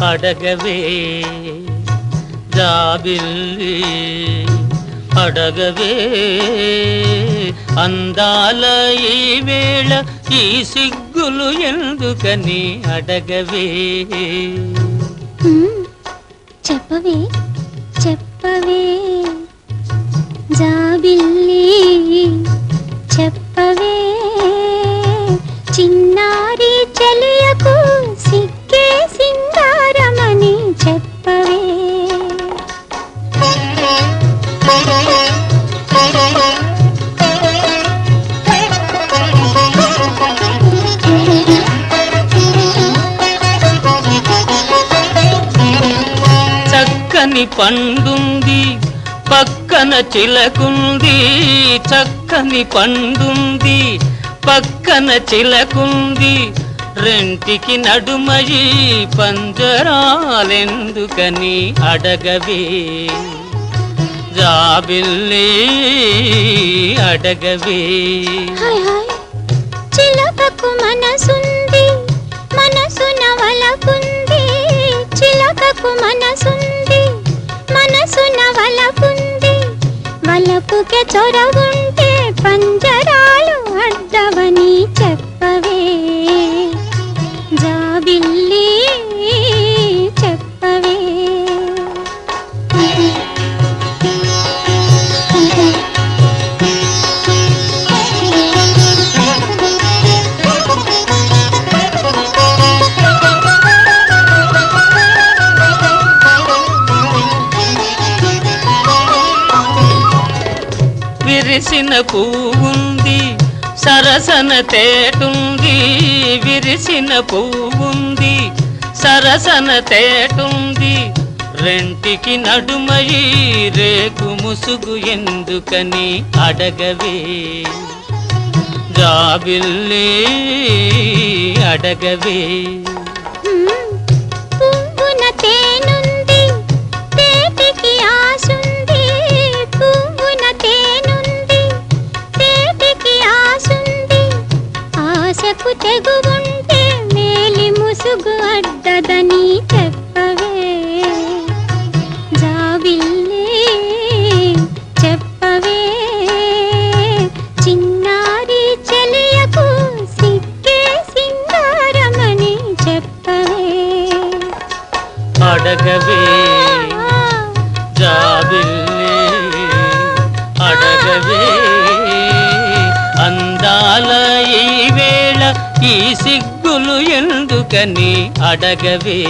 అడగవే జాబిల్లి అడగవే అందాల ఈ వేళ ఈ సిగ్గులు ఎందుకని అడగవే చెప్పవే చెప్పవే జాబిల్లి చెప్పవే చిన్నారి చెలియకు సిగ్గే సింగారమని చెప్పవే చక్కని పండుంది పక్కన చిలకుంది చక్కని పండుంది పక్కన చిలకుంది రెంటికి నడుమయి పంజరాలెందుకని అడగవే జాబిల్లి అడగవే చిలకకు మనసుంది మనసున వలపుంది చిలకకు మనసుంది మనసున వలపుంది వలపుకే చొరవుంటే పంజరాలు అడ్డవని చెప్పవే జాబిల్లి చెప్పవే విరిసిన పువ్వుంది సరసన తేటుంది విరిసిన పువ్వుంది సరసన తేటుంది రెంటికి నడుమయి రేకు ముసుగు ఎందుకని అడగవే జాబిల్లి అడగవే పువ్వున తేనుంది తేటికి ఆసుంది పువ్వున తేనుంది తేటికి ఆసుంది ఆశకు తెగువుంటే మేలి ముసుగు అడ్డదని చెప్పవే జాబిల్లి చెప్పవే చిన్నారి చెలియకు సిగ్గే సింగారమని చెప్పవే అడగవే జాబిల్లి అడగవే అందాల ఈ వేళ ఈ సిగ్గులు ఎందుకని అడగవే